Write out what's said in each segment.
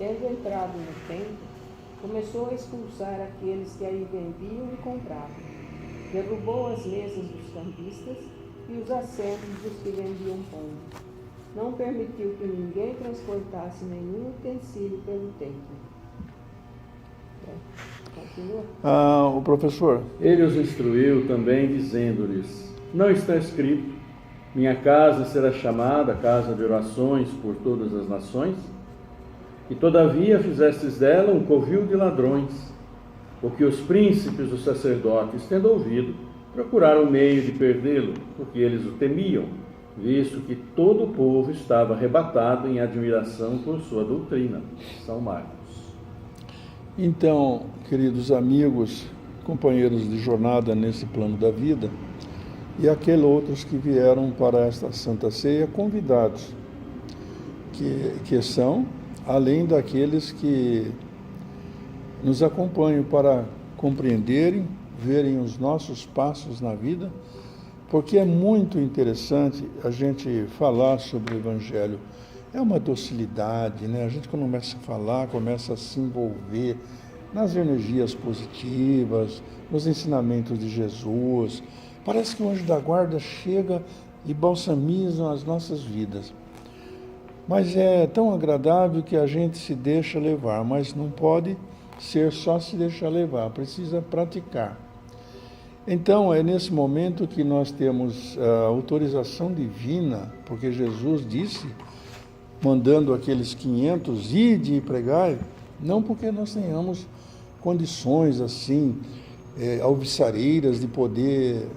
tendo entrado no templo, começou a expulsar aqueles que aí vendiam e compravam. Derrubou as mesas dos cambistas e os assentos dos que vendiam pão. Não permitiu que ninguém transportasse nenhum utensílio pelo templo. Continua. O professor. Ele os instruiu também, dizendo-lhes: não está escrito, minha casa será chamada casa de orações por todas as nações? E todavia fizestes dela um covil de ladrões, o que os príncipes dos sacerdotes, tendo ouvido, procuraram meio de perdê-lo, porque eles o temiam, visto que todo o povo estava arrebatado em admiração por sua doutrina. São Marcos. Então, queridos amigos, companheiros de jornada nesse plano da vida, e aqueles outros que vieram para esta Santa Ceia convidados, que são, além daqueles que nos acompanham para compreenderem, verem os nossos passos na vida, porque é muito interessante a gente falar sobre o Evangelho. É uma docilidade, né? A gente quando começa a falar, começa a se envolver nas energias positivas, nos ensinamentos de Jesus. Parece que o anjo da guarda chega e balsamiza as nossas vidas. Mas é tão agradável que a gente se deixa levar, mas não pode ser só se deixar levar, precisa praticar. Então, é nesse momento que nós temos a autorização divina, porque Jesus disse, mandando aqueles 500 ide e pregai, não porque nós tenhamos condições assim, alvissareiras de poder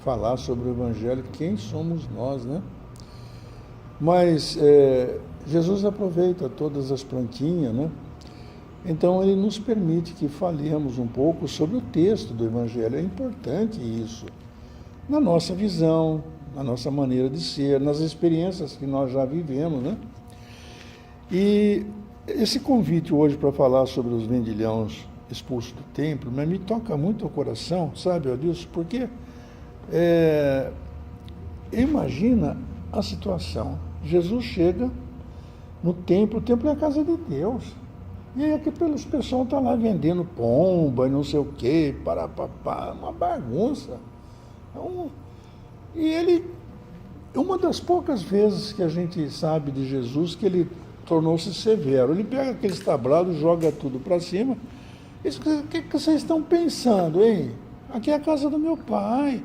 falar sobre o Evangelho, quem somos nós, né? Mas Jesus aproveita todas as plantinhas, né? Então ele nos permite que falemos um pouco sobre o texto do Evangelho. É importante isso, na nossa visão, na nossa maneira de ser, nas experiências que nós já vivemos, né? E esse convite hoje para falar sobre os vendilhões expulsos do templo, mas me toca muito o coração, sabe, Adilson? Porque imagina a situação. Jesus chega no templo, o templo é a casa de Deus. E aí aquele pessoal está lá vendendo pomba e não sei o quê, uma bagunça. E ele, uma das poucas vezes que a gente sabe de Jesus que ele tornou-se severo, ele pega aqueles tabrados, joga tudo para cima. O que vocês estão pensando, hein? Aqui é a casa do meu pai,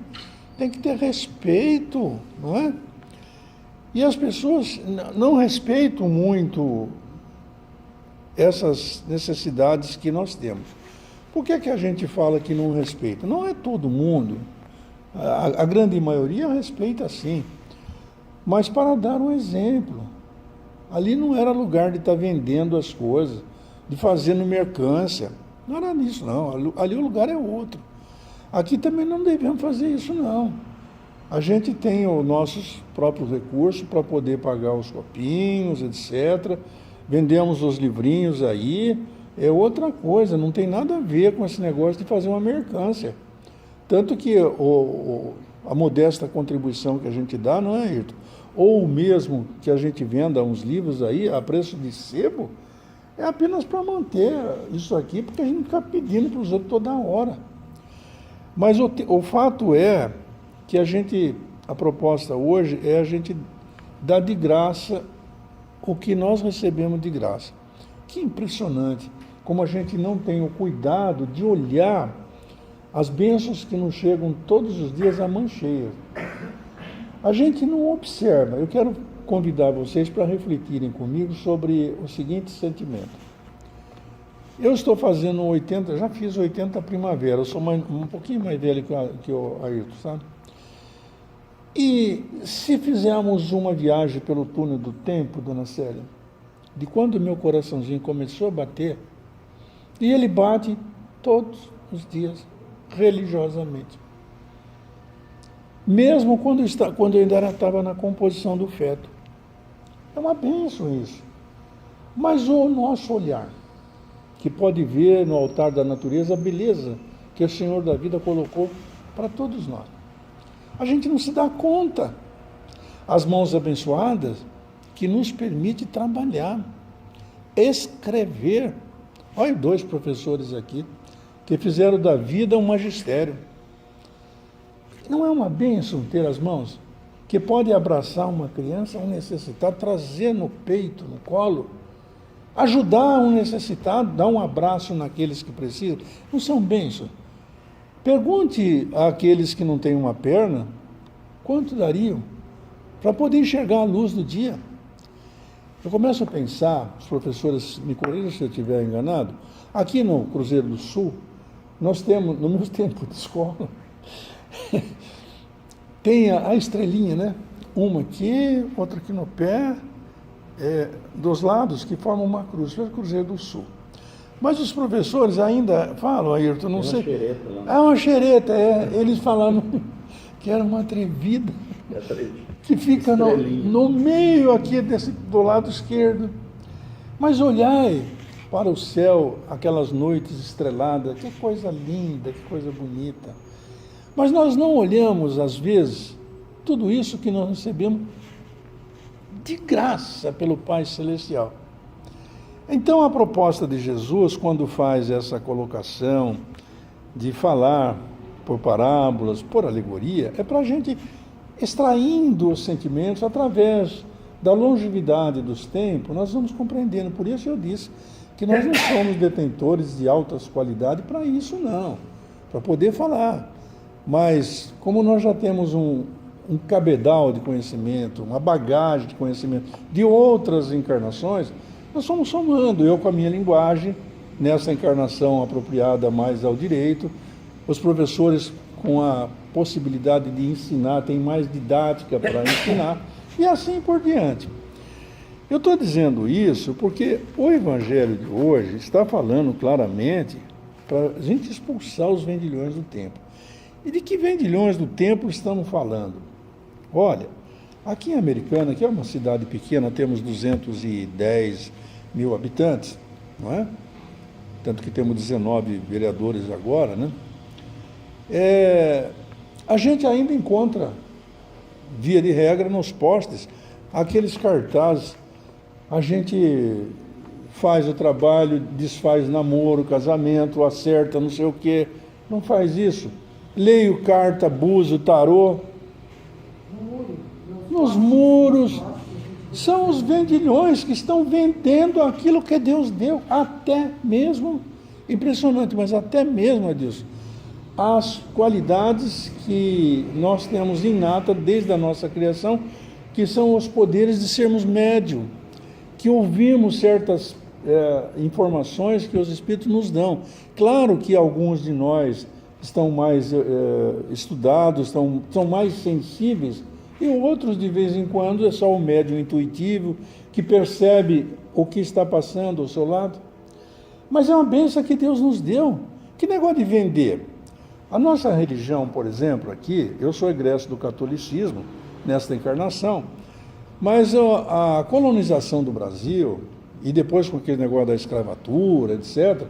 tem que ter respeito, não é? E as pessoas não respeitam muito essas necessidades que nós temos. Por que a gente fala que não respeita? Não é todo mundo. A grande maioria respeita sim. Mas para dar um exemplo, ali não era lugar de estar vendendo as coisas, de fazendo mercância. Não era nisso, não. Ali o lugar é outro. Aqui também não devemos fazer isso, não. A gente tem os nossos próprios recursos para poder pagar os copinhos, etc. Vendemos os livrinhos aí, é outra coisa, não tem nada a ver com esse negócio de fazer uma mercância. Tanto que a modesta contribuição que a gente dá, não é, Ayrton? Ou mesmo que a gente venda uns livros aí a preço de sebo, é apenas para manter isso aqui, porque a gente fica pedindo para os outros toda hora. Mas o fato é que a proposta hoje é a gente dar de graça o que nós recebemos de graça. Que impressionante como a gente não tem o cuidado de olhar as bênçãos que nos chegam todos os dias a mão cheia. A gente não observa. Eu quero convidar vocês para refletirem comigo sobre o seguinte sentimento. Eu estou fazendo 80, já fiz 80 primavera, eu sou um pouquinho mais velho que o Ayrton, sabe? E se fizermos uma viagem pelo túnel do tempo, dona Célia, de quando meu coraçãozinho começou a bater, e ele bate todos os dias, religiosamente. Mesmo quando eu ainda estava na composição do feto. É uma bênção isso. Mas o nosso olhar, que pode ver no altar da natureza a beleza que o Senhor da vida colocou para todos nós. A gente não se dá conta. As mãos abençoadas que nos permitem trabalhar. escrever. Olha, 2 professores aqui que fizeram da vida um magistério. Não é uma bênção ter as mãos que pode abraçar uma criança, um necessitado, trazer no peito, no colo, ajudar um necessitado, dar um abraço naqueles que precisam? Não são bênçãos? Pergunte àqueles que não têm uma perna quanto dariam para poder enxergar a luz do dia. Eu começo a pensar, os professores me corrijam se eu estiver enganado, aqui no Cruzeiro do Sul, nós temos, no meu tempo de escola, tem a estrelinha, né? Uma aqui, outra aqui no pé, dos lados, que formam uma cruz, o Cruzeiro do Sul. Mas os professores ainda falam, Ayrton, não sei... Xereta lá. Ah, uma xereta, eles falaram que era uma atrevida, que fica no meio aqui do lado esquerdo. Mas olhai para o céu, aquelas noites estreladas, que coisa linda, que coisa bonita. Mas nós não olhamos, às vezes, tudo isso que nós recebemos de graça pelo Pai Celestial. Então, a proposta de Jesus, quando faz essa colocação de falar por parábolas, por alegoria, é para a gente extraindo os sentimentos através da longevidade dos tempos, nós vamos compreendendo. Por isso eu disse que nós não somos detentores de altas qualidades para isso, não, para poder falar. Mas, como nós já temos um cabedal de conhecimento, uma bagagem de conhecimento de outras encarnações, nós somos somando, eu com a minha linguagem, nessa encarnação apropriada mais ao direito, os professores com a possibilidade de ensinar, tem mais didática para ensinar, e assim por diante. Eu estou dizendo isso porque o Evangelho de hoje está falando claramente para a gente expulsar os vendilhões do templo. E de que vendilhões do templo estamos falando? Olha, aqui em Americana, que é uma cidade pequena, temos 210 mil habitantes, não é? Tanto que temos 19 vereadores agora, né? A gente ainda encontra, via de regra, nos postes, aqueles cartazes. A gente faz o trabalho, desfaz namoro, casamento, acerta não sei o quê. Não faz isso. Leio carta, buzo, tarô. Nos muros. São os vendilhões que estão vendendo aquilo que Deus deu. Até mesmo, impressionante, mas até mesmo, Adilson, as qualidades que nós temos inata desde a nossa criação, que são os poderes de sermos médium, que ouvimos certas informações que os Espíritos nos dão. Claro que alguns de nós estão mais estudados, são mais sensíveis, e outros, de vez em quando, é só o médium intuitivo, que percebe o que está passando ao seu lado. Mas é uma bênção que Deus nos deu. Que negócio de vender? A nossa religião, por exemplo, aqui, eu sou egresso do catolicismo, nesta encarnação, mas a colonização do Brasil, e depois com aquele negócio da escravatura, etc.,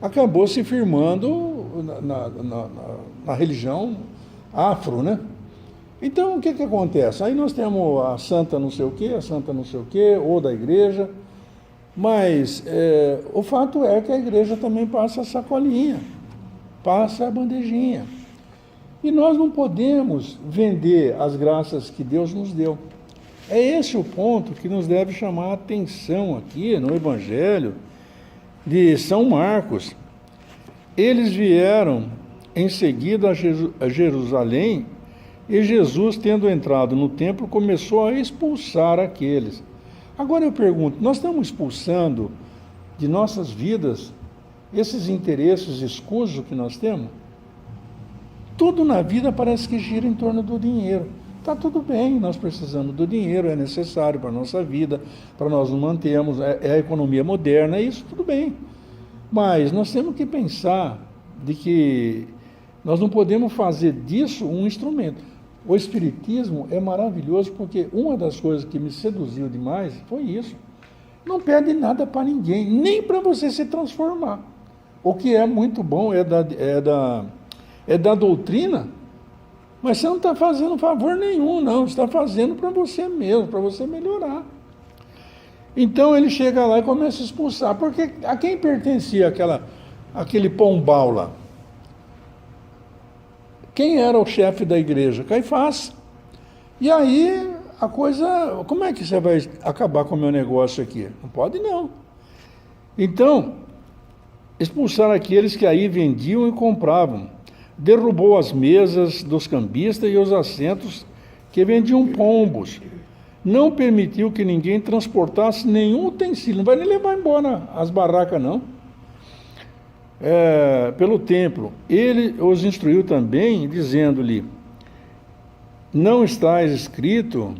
acabou se firmando na religião afro, né? Então, o que acontece? Aí nós temos a santa não sei o quê, a santa não sei o quê, ou da igreja, mas o fato é que a igreja também passa a sacolinha, passa a bandejinha. E nós não podemos vender as graças que Deus nos deu. É esse o ponto que nos deve chamar a atenção aqui no Evangelho de São Marcos. Eles vieram em seguida a Jerusalém, e Jesus, tendo entrado no templo, começou a expulsar aqueles. Agora eu pergunto, nós estamos expulsando de nossas vidas esses interesses escusos que nós temos? Tudo na vida parece que gira em torno do dinheiro. Está tudo bem, nós precisamos do dinheiro, é necessário para a nossa vida, para nós nos mantermos, é a economia moderna, é isso, tudo bem. Mas nós temos que pensar de que nós não podemos fazer disso um instrumento. O Espiritismo é maravilhoso porque uma das coisas que me seduziu demais foi isso. Não pede nada para ninguém, nem para você se transformar. O que é muito bom é da doutrina, mas você não está fazendo favor nenhum, não. Você está fazendo para você mesmo, para você melhorar. Então ele chega lá e começa a expulsar. Porque a quem pertencia aquele pombal lá? Quem era o chefe da igreja? Caifás. E aí a coisa, como é que você vai acabar com o meu negócio aqui? Não pode não. Então, expulsaram aqueles que aí vendiam e compravam. Derrubou as mesas dos cambistas e os assentos que vendiam pombos. Não permitiu que ninguém transportasse nenhum utensílio. Não vai nem levar embora as barracas, não. Pelo templo. Ele os instruiu também, dizendo-lhe: não está escrito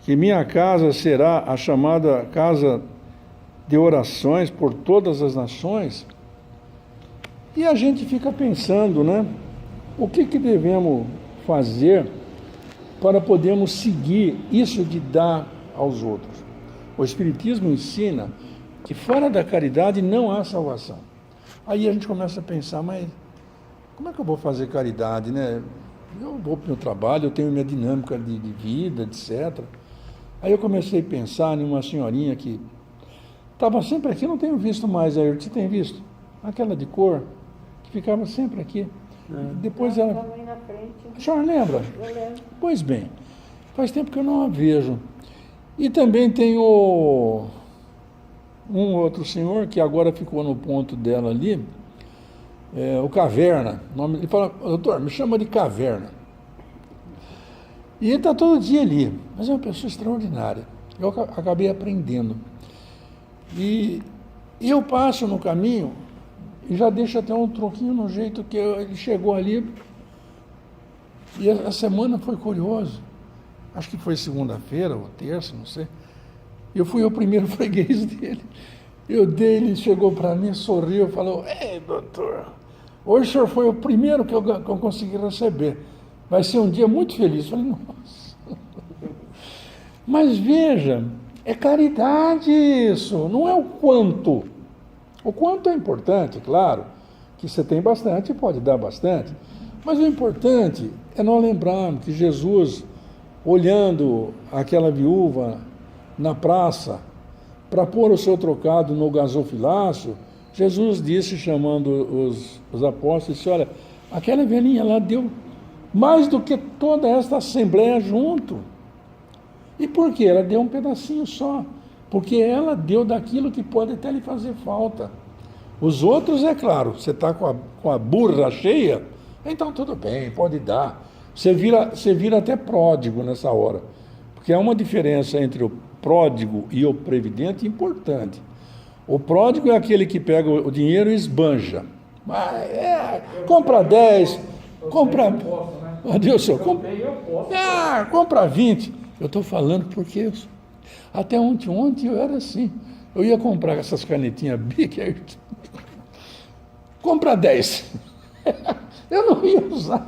que minha casa será a chamada casa de orações por todas as nações? E a gente fica pensando, né? O que devemos fazer para podermos seguir isso de dar aos outros? O Espiritismo ensina que fora da caridade não há salvação. Aí a gente começa a pensar, mas como é que eu vou fazer caridade, né? Eu vou para o meu trabalho, eu tenho minha dinâmica de vida, etc. Aí eu comecei a pensar em uma senhorinha que estava sempre aqui, não tenho visto mais, aí você tem visto? Aquela de cor, que ficava sempre aqui. Depois ela... Aí na frente. A senhora lembra? Eu lembro. Pois bem, faz tempo que eu não a vejo. E também tem um outro senhor que agora ficou no ponto dela ali, o Caverna. Ele fala: doutor, me chama de Caverna. E ele está todo dia ali, mas é uma pessoa extraordinária. Eu acabei aprendendo. E eu passo no caminho e já deixo até um troquinho no jeito que ele chegou ali. E a semana foi curioso. Acho que foi segunda-feira ou terça, não sei. Eu fui o primeiro freguês dele. Ele chegou para mim, sorriu, falou: ei, doutor, hoje o senhor foi o primeiro que eu consegui receber. Vai ser um dia muito feliz. Eu falei: nossa. Mas veja, é caridade isso, não é o quanto. O quanto é importante, claro, que você tem bastante, pode dar bastante. Mas o importante é nós lembrarmos que Jesus, olhando aquela viúva na praça, para pôr o seu trocado no gasofilaço, Jesus disse, chamando os apóstolos, disse: olha, aquela velhinha lá deu mais do que toda esta assembleia junto. E por quê? Ela deu um pedacinho só. Porque ela deu daquilo que pode até lhe fazer falta. Os outros, é claro, você está com a burra cheia, então tudo bem, pode dar. Você vira até pródigo nessa hora. Porque há uma diferença entre o pródigo e o previdente importante. O pródigo é aquele que pega o dinheiro e esbanja. Compra 10, compra... Deus céu, compra 20. Eu estou falando porque até ontem eu era assim. Eu ia comprar essas canetinhas Bic, compra 10. Eu não ia usar.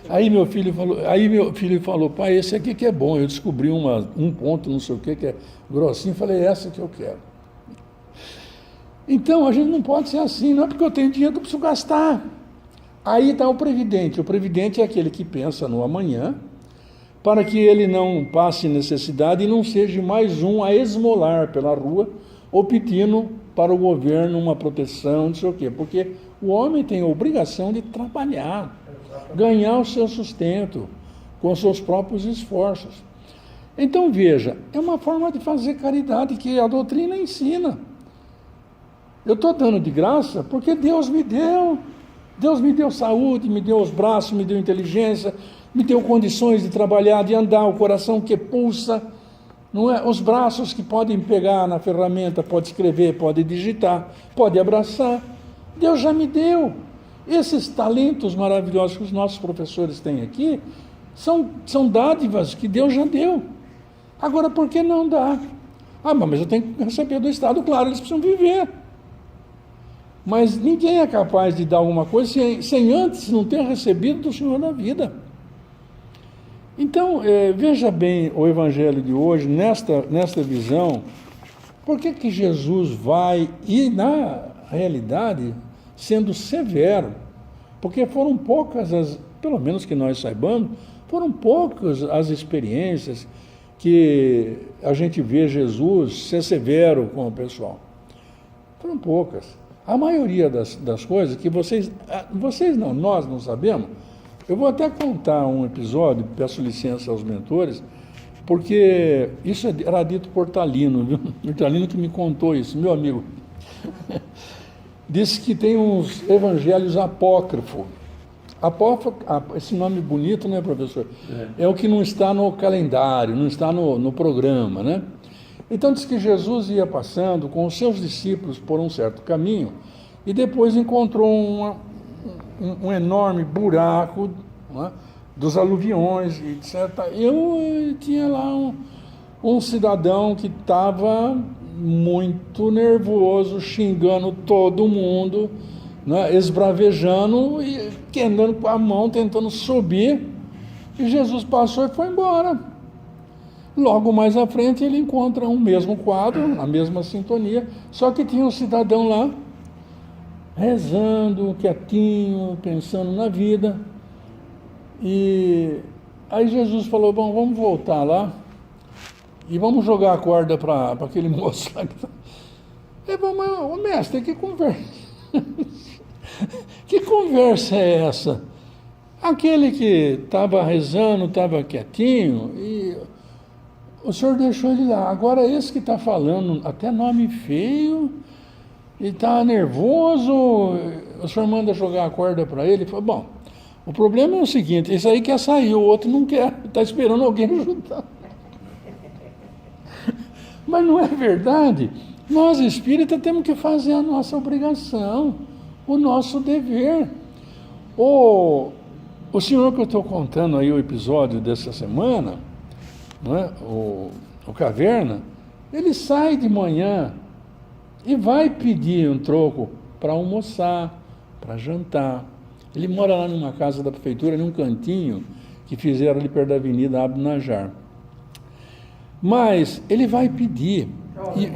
Aí meu filho falou: pai, esse aqui que é bom. Eu descobri um ponto, não sei o que é grossinho. Falei: essa que eu quero. Então, a gente não pode ser assim. Não é porque eu tenho dinheiro que eu preciso gastar. Aí está o previdente. O previdente é aquele que pensa no amanhã, para que ele não passe necessidade e não seja mais um a esmolar pela rua ou pedindo para o governo uma proteção, não sei o quê. Porque o homem tem a obrigação de trabalhar, ganhar o seu sustento com os seus próprios esforços. Então, veja, é uma forma de fazer caridade que a doutrina ensina. Eu estou dando de graça porque Deus me deu. Deus me deu saúde, me deu os braços, me deu inteligência, me deu condições de trabalhar, de andar, o coração que pulsa, não é? Os braços que podem pegar na ferramenta, pode escrever, pode digitar, pode abraçar. Deus já me deu. Esses talentos maravilhosos que os nossos professores têm aqui são dádivas que Deus já deu. Agora, por que não dá? Mas eu tenho que receber do Estado. Claro, eles precisam viver. Mas ninguém é capaz de dar alguma coisa sem antes não ter recebido do Senhor da vida. Então, veja bem o Evangelho de hoje, nesta visão. Por que Jesus vai, e na realidade, sendo severo? Porque foram poucas, pelo menos que nós saibamos, foram poucas as experiências, que a gente vê Jesus ser severo com o pessoal? Foram poucas. A maioria das coisas que vocês não, nós não sabemos. Eu vou até contar um episódio, peço licença aos mentores, porque isso era dito por Talino, viu? O Talino que me contou isso, meu amigo. Disse que tem uns evangelhos apócrifos. Apócrifo, esse nome bonito, né, professor? É o que não está no calendário, não está no programa, né? Então diz que Jesus ia passando com os seus discípulos por um certo caminho e depois encontrou um enorme buraco, né, dos aluviões, etc. Eu tinha lá um cidadão que estava muito nervoso, xingando todo mundo, né, esbravejando e andando com a mão, tentando subir, e Jesus passou e foi embora. Logo mais à frente ele encontra um mesmo quadro, a mesma sintonia, só que tinha um cidadão lá, rezando, quietinho, pensando na vida. E aí Jesus falou, bom, vamos voltar lá e vamos jogar a corda para aquele moço lá. E vamos, mestre, que conversa? Que conversa é essa? Aquele que estava rezando, estava quietinho, e o senhor deixou ele lá. Agora esse que está falando, até nome feio, e está nervoso, o senhor manda jogar a corda para ele. Ele falou, bom, o problema é o seguinte, esse aí quer sair, o outro não quer, está esperando alguém ajudar. Mas não é verdade? Nós espíritas temos que fazer a nossa obrigação, o nosso dever. O senhor que eu estou contando aí o episódio dessa semana, não é? O Caverna, ele sai de manhã e vai pedir um troco para almoçar, para jantar. Ele mora lá numa casa da prefeitura, num cantinho que fizeram ali perto da Avenida Abdo Najar. Mas ele vai pedir.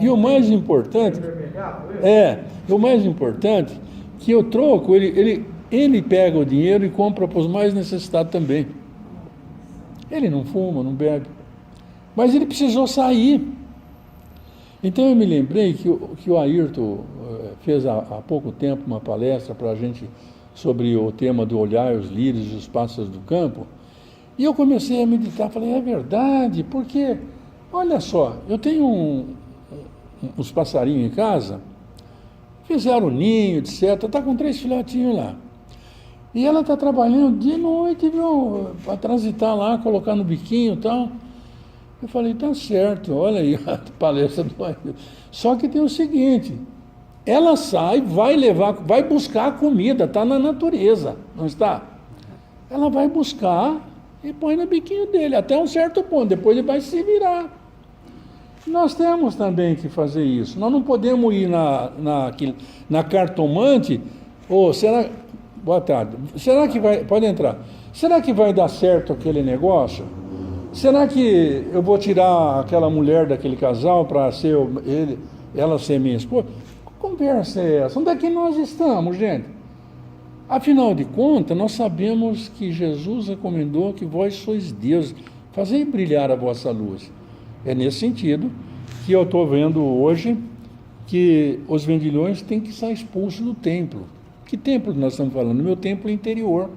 E o mais importante que o troco, ele pega o dinheiro e compra para os mais necessitados também. Ele não fuma, não bebe. Mas ele precisou sair. Então eu me lembrei que o Ayrton fez há pouco tempo uma palestra para a gente sobre o tema do olhar os lírios e os pássaros do campo. E eu comecei a meditar, falei, é verdade, porque, olha só, eu tenho uns passarinhos em casa, fizeram ninho, etc. Está com 3 filhotinhos lá. E ela está trabalhando de noite, viu, para transitar lá, colocar no biquinho e tal. Eu falei, tá certo, olha aí a palestra do Ayrton. Só que tem o seguinte, ela sai, vai buscar a comida, está na natureza, não está? Ela vai buscar e põe no biquinho dele, até um certo ponto, depois ele vai se virar. Nós temos também que fazer isso. Nós não podemos ir na cartomante, boa tarde, será que vai, pode entrar, será que vai dar certo aquele negócio? Será que eu vou tirar aquela mulher daquele casal para ser ela ser minha esposa? Que conversa é essa? Onde é que nós estamos, gente? Afinal de contas, nós sabemos que Jesus recomendou que vós sois Deus, fazei brilhar a vossa luz. É nesse sentido que eu estou vendo hoje que os vendilhões têm que sair expulsos do templo. Que templo nós estamos falando? Meu templo interior.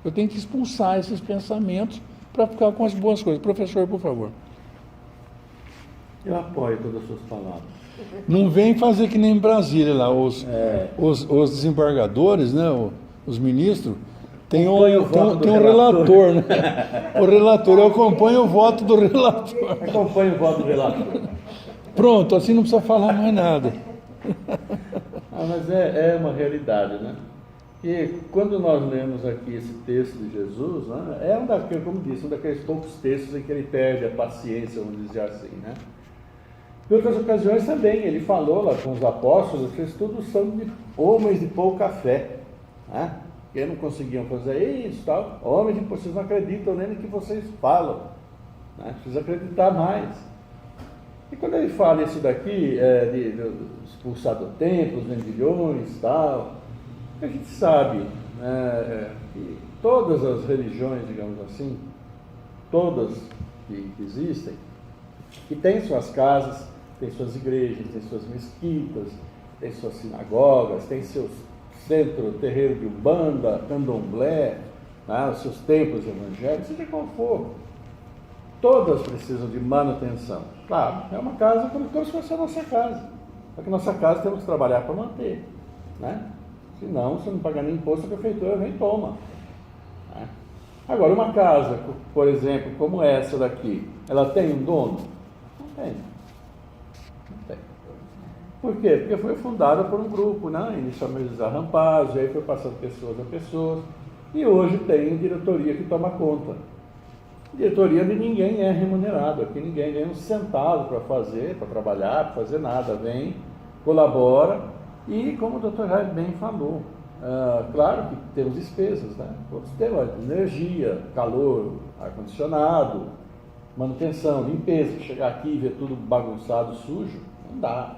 Eu tenho que expulsar esses pensamentos para ficar com as boas coisas. Professor, por favor. Eu apoio todas as suas palavras. Não vem fazer que nem em Brasília lá, os desembargadores, né, os ministros, tem um relator, né? O relator, eu acompanho o voto do relator. Acompanho o voto do relator. Pronto, assim não precisa falar mais nada. Mas é uma realidade, né? E quando nós lemos aqui esse texto de Jesus, né, é como disse, um daqueles poucos textos em que ele perde a paciência, vamos dizer assim, né? Em outras ocasiões também, ele falou lá com os apóstolos, que eles todos são homens de pouca fé, né? Que não conseguiam fazer isso, tal. Homens de vocês não acreditam nem no que vocês falam, né? Precisa acreditar mais. E quando ele fala isso daqui, de expulsar do templo, os vendilhões, tal, a gente sabe que todas as religiões, digamos assim, todas que existem, que têm suas casas, têm suas igrejas, têm suas mesquitas, têm suas sinagogas, têm seus centros, terreiro de umbanda, candomblé, né, os seus templos evangélicos, seja qual for. Todas precisam de manutenção. Claro, é uma casa como se fosse a nossa casa. Só que nossa casa temos que trabalhar para manter, né? Senão, você não paga nem imposto, a prefeitura vem e toma. Né? Agora, uma casa, por exemplo, como essa daqui, ela tem um dono? Não tem. Não tem. Por quê? Porque foi fundada por um grupo, né? Inicialmente os arrampados, aí foi passando pessoas a pessoas, e hoje tem diretoria que toma conta. Diretoria de ninguém é remunerado, aqui ninguém ganha um centavo para fazer, para trabalhar, para fazer nada, vem, colabora. E como o Dr. Raio bem falou, claro que temos despesas, né? Todos temos energia, calor, ar-condicionado, manutenção, limpeza. Chegar aqui e ver tudo bagunçado, sujo, não dá.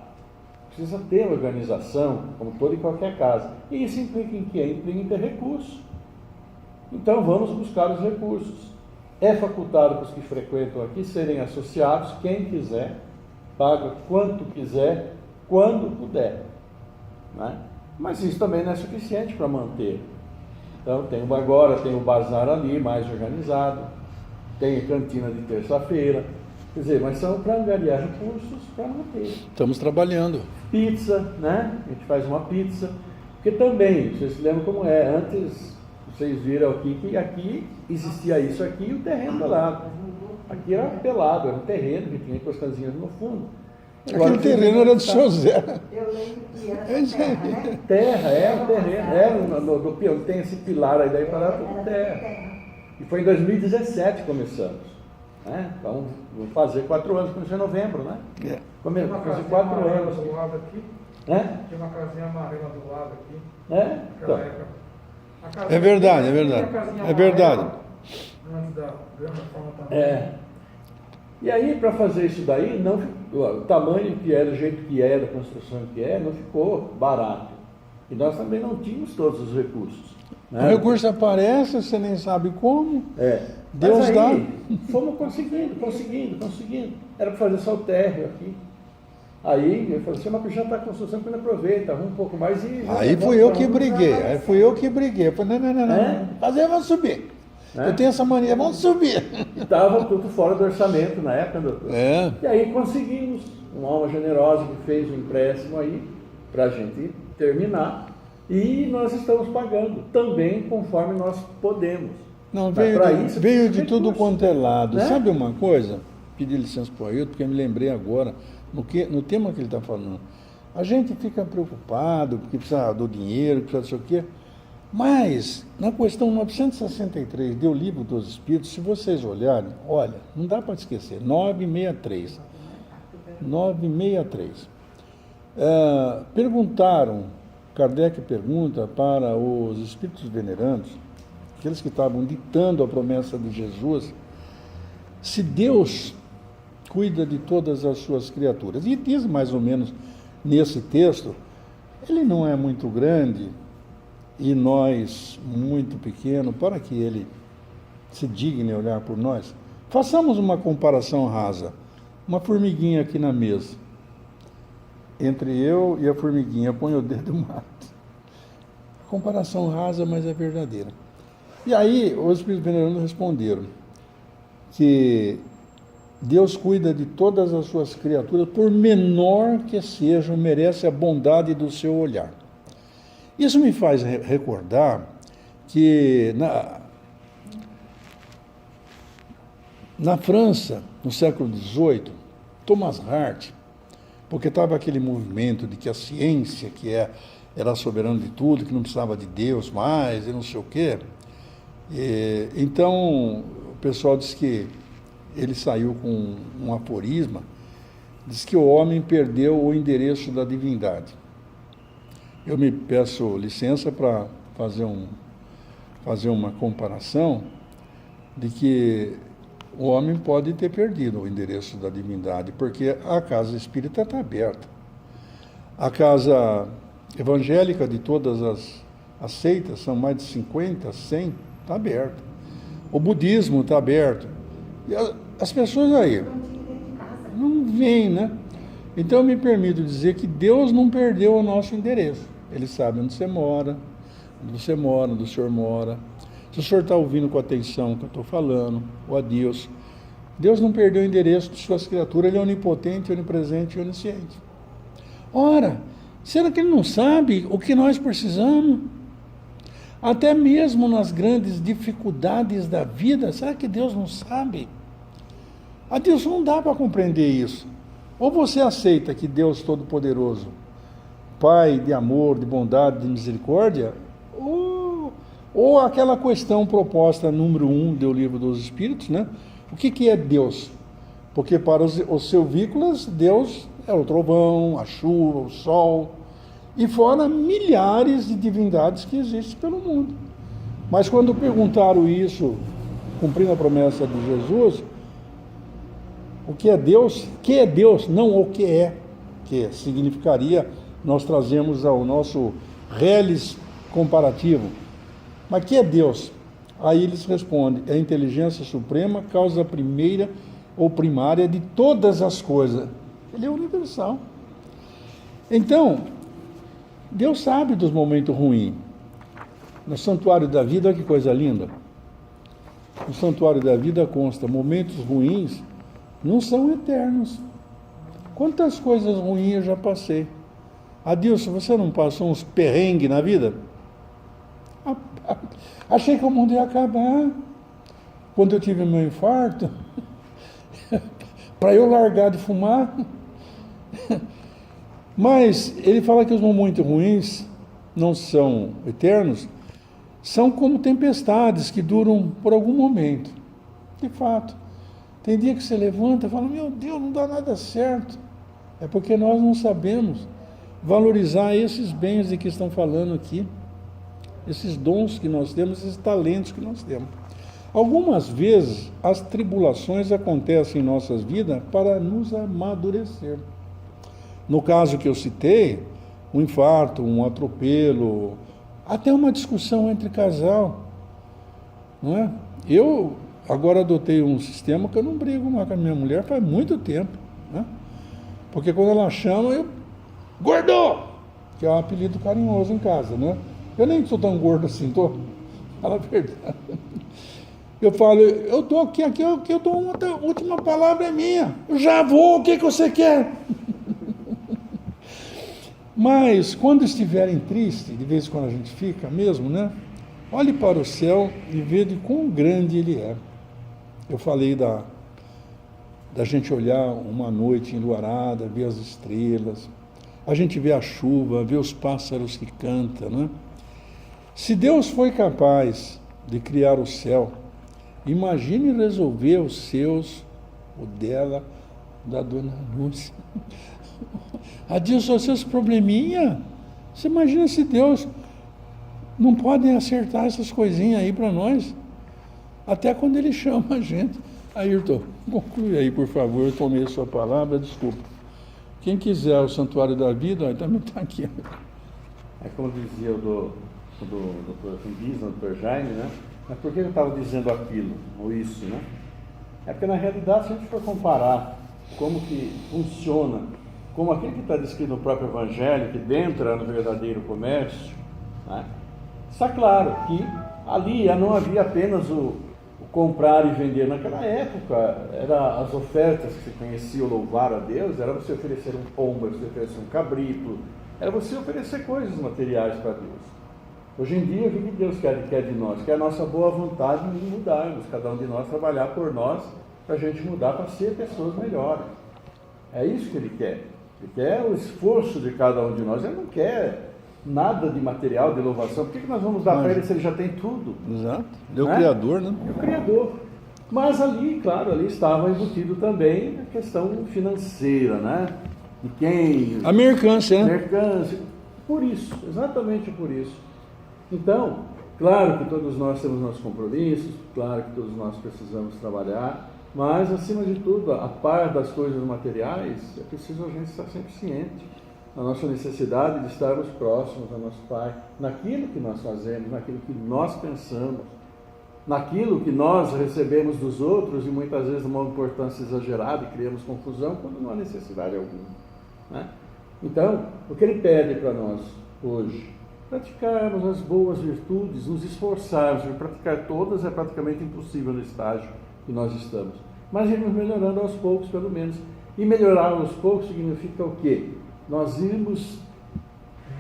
Precisa ter organização, como toda e qualquer casa. E isso implica em quê? Implica em ter recursos. Então vamos buscar os recursos. É facultado para os que frequentam aqui serem associados, quem quiser, paga quanto quiser, quando puder. Né? Mas isso também não é suficiente para manter. Então agora tem o bazar ali, mais organizado, tem a cantina de terça-feira, quer dizer, mas são para angariar recursos para manter. Estamos trabalhando. Pizza, né? A gente faz uma pizza, porque também, vocês se lembram como é, antes vocês viram aqui que aqui existia isso aqui e o terreno do lado. Aqui era pelado, era um terreno que tinha com as casinhas no fundo. Aquele terreno era do seu Zé. Eu lembro que era terra, né? Terra, era o terreno, era do peão, tem esse pilar aí, daí para lá tudo terra. E foi em 2017 que começamos. Né? Então, vamos fazer 4 anos, começou em novembro, né? Começou 4 anos. Do lado aqui, Né? tinha uma casinha amarela do lado aqui. Né? Naquela Então, época. A casinha- É verdade, é tinha verdade. uma casinha É verdade. amarela, Antes da grande reforma também. E aí, para fazer isso daí, não, o tamanho que era, o jeito que era, a construção que é, não ficou barato. E nós também não tínhamos todos os recursos. Né? O recurso aparece, você nem sabe como. Deus Mas aí, dá. fomos conseguindo. Era para fazer só o térreo aqui. Aí eu falei assim, mas já está a construção, quando aproveita, arruma um pouco mais e... Aí fui eu que briguei. Eu falei, não. Fazer, vamos subir. Eu tenho essa mania, vamos subir. Estava tudo fora do orçamento na época, doutor. E aí conseguimos, uma alma generosa que fez um empréstimo aí, para a gente terminar, e nós estamos pagando, também conforme nós podemos. Não, Mas veio de precisa tudo recurso, quanto é lado. né? Sabe uma coisa? Pedi licença para o Ailton, porque eu me lembrei agora, no tema que ele está falando. A gente fica preocupado, porque precisa do dinheiro, precisa disso aqui. Mas, na questão 963 do Livro dos Espíritos, se vocês olharem, olha, não dá para esquecer, 963. Perguntaram, Kardec pergunta para os espíritos venerantes, aqueles que estavam ditando a promessa de Jesus, se Deus cuida de todas as suas criaturas. E diz mais ou menos nesse texto, ele não é muito grande e nós muito pequeno para que ele se digne olhar por nós. Façamos uma comparação rasa. Uma formiguinha aqui na mesa. Entre eu e a formiguinha, põe o dedo e mato. Comparação rasa, mas é verdadeira. E aí, os espíritos venerandos responderam que Deus cuida de todas as suas criaturas, por menor que sejam, merece a bondade do seu olhar. Isso me faz recordar que na França, no século XVIII, Thomas Hart, porque estava aquele movimento de que a ciência era soberana de tudo, que não precisava de Deus mais, e não sei o quê. Então, o pessoal diz que ele saiu com um aforisma, diz que o homem perdeu o endereço da divindade. Eu me peço licença para fazer uma comparação de que o homem pode ter perdido o endereço da divindade, porque a casa espírita está aberta. A casa evangélica de todas as seitas, são mais de 50, 100, está aberta. O budismo está aberto. as pessoas aí não veem, né? Então eu me permito dizer que Deus não perdeu o nosso endereço. Ele sabe onde você mora, onde o senhor mora. Se o senhor está ouvindo com atenção o que eu estou falando, ou a Deus, Deus não perdeu o endereço de suas criaturas, Ele é onipotente, onipresente e onisciente. Ora, será que Ele não sabe o que nós precisamos? Até mesmo nas grandes dificuldades da vida, será que Deus não sabe? A Deus não dá para compreender isso. Ou você aceita que Deus Todo-Poderoso, Pai de amor, de bondade, de misericórdia, ou aquela questão proposta número 1 do Livro dos Espíritos, né? O que é Deus? Porque para os silvícolas, Deus é o trovão, a chuva, o sol, e fora milhares de divindades que existem pelo mundo. Mas quando perguntaram isso, cumprindo a promessa de Jesus, o que é Deus? Que é Deus? Não o que é. Que significaria, nós trazemos ao nosso reles comparativo. Mas que é Deus? Aí eles respondem, é a inteligência suprema, causa primeira ou primária de todas as coisas. Ele é universal. Então, Deus sabe dos momentos ruins. No Santuário da Vida, olha que coisa linda. No Santuário da Vida consta, momentos ruins não são eternos. Quantas coisas ruins eu já passei. Adilson, você não passou uns perrengues na vida? Achei que o mundo ia acabar. Quando eu tive meu infarto, para eu largar de fumar. Mas ele fala que os momentos ruins não são eternos, são como tempestades que duram por algum momento. De fato, tem dia que você levanta e fala, meu Deus, não dá nada certo. É porque nós não sabemos valorizar esses bens de que estão falando aqui, esses dons que nós temos, esses talentos que nós temos. Algumas vezes as tribulações acontecem em nossas vidas para nos amadurecer. No caso que eu citei, um infarto, um atropelo, até uma discussão entre casal, não é? Eu agora adotei um sistema que eu não brigo mais com a minha mulher faz muito tempo, né? Porque quando ela chama, eu, gordo, que é um apelido carinhoso em casa, né? Eu nem sou tão gordo assim, fala a verdade. Eu falo, eu estou aqui, eu dou uma última palavra é minha. Eu já vou, o que você quer? Mas, quando estiverem tristes, de vez em quando a gente fica mesmo, né? Olhe para o céu e veja quão grande ele é. Eu falei da gente olhar uma noite enluarada, ver as estrelas, a gente vê a chuva, vê os pássaros que cantam, né? Se Deus foi capaz de criar o céu, imagine resolver os seus, o dela, da dona Lúcia. Adilson, os seus probleminha. Você imagina se Deus não pode acertar essas coisinhas aí para nós? Até quando Ele chama a gente. Ayrton, conclui aí, por favor, eu tomei a sua palavra, desculpa. Quem quiser o Santuário da Vida, também está aqui. É como dizia o doutor Fundis, o doutor Jaime, né? Mas por que eu estava dizendo aquilo, ou isso, né? É porque, na realidade, se a gente for comparar como que funciona, como aquilo que está descrito no próprio Evangelho, que dentro era no verdadeiro comércio, né? Está claro que ali não havia apenas o comprar e vender. Naquela época, eram as ofertas que se conhecia, o louvar a Deus, era você oferecer um pombo, você oferecer um cabrito, era você oferecer coisas materiais para Deus. Hoje em dia, o que Deus quer de nós? Quer a nossa boa vontade de mudarmos, cada um de nós trabalhar por nós, para a gente mudar, para ser pessoas melhores. É isso que Ele quer. Ele quer o esforço de cada um de nós. Ele não quer nada de material, de louvação. Por que nós vamos dar para Ele se Ele já tem tudo? Exato. Ele é o Criador, né? É o Criador. Mas ali, claro, ali estava embutido também a questão financeira, né? De quem... A mercância, né? Mercância. Por isso, exatamente por isso. Então, claro que todos nós temos nossos compromissos, claro que todos nós precisamos trabalhar, mas, acima de tudo, a par das coisas materiais, é preciso a gente estar sempre ciente da nossa necessidade de estarmos próximos ao nosso Pai, naquilo que nós fazemos, naquilo que nós pensamos, naquilo que nós recebemos dos outros e muitas vezes uma importância exagerada e criamos confusão quando não há necessidade alguma, né? Então, o que ele pede para nós hoje? Praticarmos as boas virtudes, nos esforçarmos. Praticar todas é praticamente impossível no estágio que nós estamos, mas irmos melhorando aos poucos, pelo menos. E melhorar aos poucos significa o quê? Nós irmos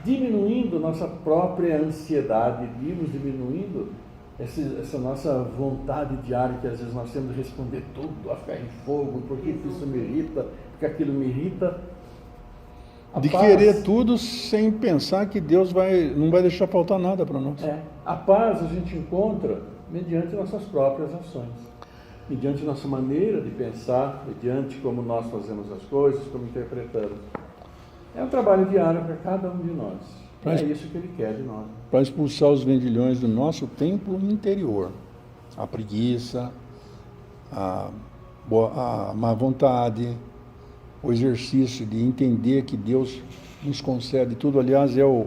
diminuindo nossa própria ansiedade, irmos diminuindo essa nossa vontade diária, que às vezes nós temos de responder tudo, a ficar em fogo, porque isso me irrita, porque aquilo me irrita. De querer tudo sem pensar que Deus não vai deixar faltar nada para nós. A paz a gente encontra mediante nossas próprias ações, mediante nossa maneira de pensar, mediante como nós fazemos as coisas, como interpretamos. É um trabalho diário para cada um de nós. É isso que ele quer de nós. Para expulsar os vendilhões do nosso templo interior. A preguiça, a má vontade, o exercício de entender que Deus nos concede tudo. Aliás, é o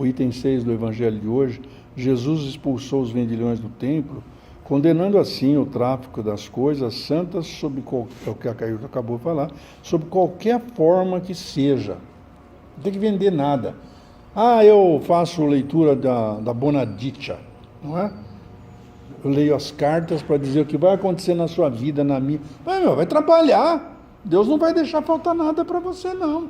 item 6 do Evangelho de hoje. Jesus expulsou os vendilhões do templo, condenando assim o tráfico das coisas santas, é o que a Cailton acabou de falar, sob qualquer forma que seja. Não tem que vender nada. Eu faço leitura da Bonaditia, não é? Eu leio as cartas para dizer o que vai acontecer na sua vida, na minha. Vai trabalhar. Deus não vai deixar faltar nada para você, não.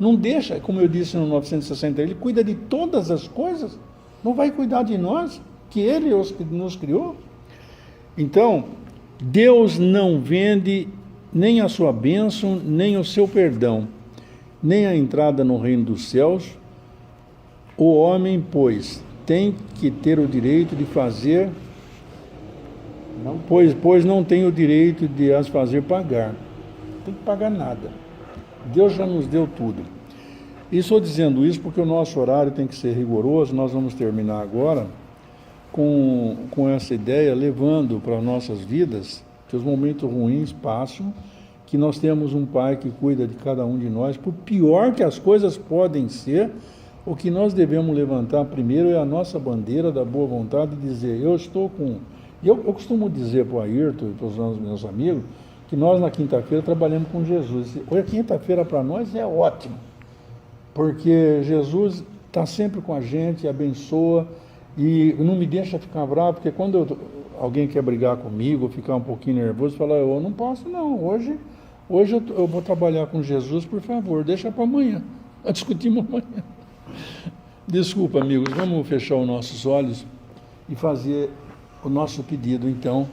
Não deixa, como eu disse no 960, Ele cuida de todas as coisas. Não vai cuidar de nós, que Ele nos criou. Então, Deus não vende nem a sua bênção, nem o seu perdão, nem a entrada no reino dos céus. O homem, pois, tem que ter o direito de fazer, pois não tem o direito de as fazer pagar. Não tem que pagar nada. Deus já nos deu tudo. E estou dizendo isso porque o nosso horário tem que ser rigoroso. Nós vamos terminar agora com essa ideia, levando para nossas vidas que os momentos ruins passam, que nós temos um Pai que cuida de cada um de nós. Por pior que as coisas podem ser, o que nós devemos levantar primeiro é a nossa bandeira da boa vontade e dizer, eu estou com... Eu costumo dizer para o Ayrton e para os meus amigos que nós na quinta-feira trabalhamos com Jesus. Hoje a quinta-feira para nós é ótimo, porque Jesus está sempre com a gente, abençoa e não me deixa ficar bravo, porque quando alguém quer brigar comigo, ficar um pouquinho nervoso, fala, eu não posso não, hoje eu vou trabalhar com Jesus, por favor, deixa para amanhã, discutimos amanhã. Desculpa, amigos, vamos fechar os nossos olhos e fazer o nosso pedido, então,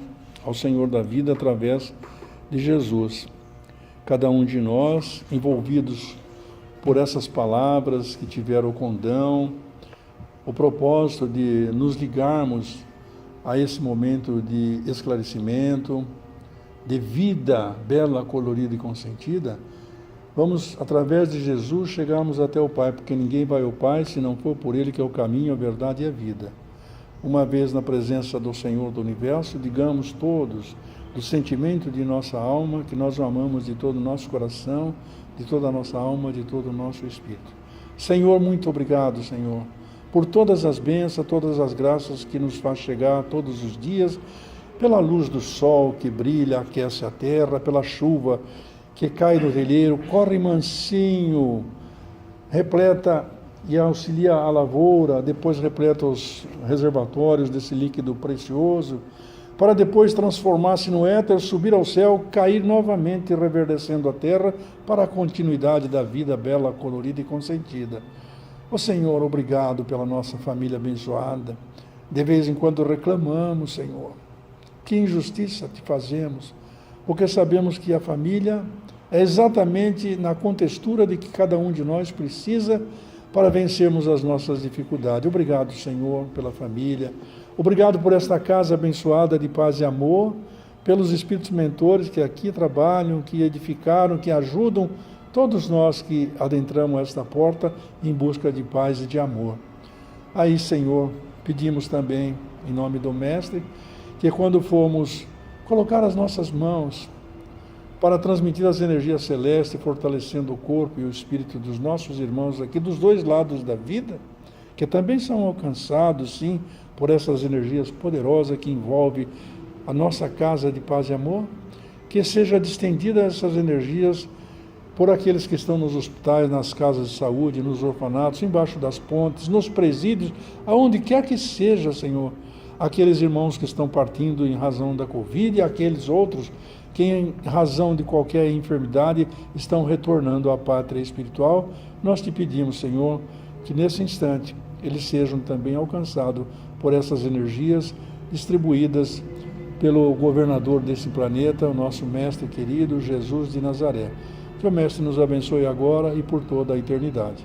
ao Senhor da vida, através de Jesus. Cada um de nós, envolvidos por essas palavras que tiveram o condão, o propósito de nos ligarmos a esse momento de esclarecimento, de vida bela, colorida e consentida, vamos, através de Jesus, chegarmos até o Pai, porque ninguém vai ao Pai se não for por Ele, que é o caminho, a verdade e a vida. Uma vez na presença do Senhor do Universo, digamos todos, do sentimento de nossa alma, que nós o amamos de todo o nosso coração, de toda a nossa alma, de todo o nosso espírito. Senhor, muito obrigado, Senhor, por todas as bênçãos, todas as graças que nos faz chegar todos os dias, pela luz do sol que brilha, aquece a terra, pela chuva que cai no relheiro, corre mansinho, repleta e auxilia a lavoura, depois repleta os reservatórios desse líquido precioso, para depois transformar-se no éter, subir ao céu, cair novamente, reverdecendo a terra, para a continuidade da vida bela, colorida e consentida. Ó Senhor, obrigado pela nossa família abençoada. De vez em quando reclamamos, Senhor, que injustiça te fazemos, porque sabemos que a família é exatamente na contextura de que cada um de nós precisa para vencermos as nossas dificuldades. Obrigado, Senhor, pela família. Obrigado por esta casa abençoada de paz e amor, pelos espíritos mentores que aqui trabalham, que edificaram, que ajudam todos nós que adentramos esta porta em busca de paz e de amor. Aí, Senhor, pedimos também, em nome do Mestre, que quando formos colocar as nossas mãos para transmitir as energias celestes, fortalecendo o corpo e o espírito dos nossos irmãos aqui, dos dois lados da vida, que também são alcançados, sim, por essas energias poderosas que envolvem a nossa casa de paz e amor, que seja distendida essas energias por aqueles que estão nos hospitais, nas casas de saúde, nos orfanatos, embaixo das pontes, nos presídios, aonde quer que seja, Senhor, aqueles irmãos que estão partindo em razão da Covid e aqueles outros que em razão de qualquer enfermidade estão retornando à pátria espiritual. Nós te pedimos, Senhor, que nesse instante eles sejam também alcançados por essas energias distribuídas pelo governador desse planeta, o nosso mestre querido, Jesus de Nazaré. Que o mestre nos abençoe agora e por toda a eternidade.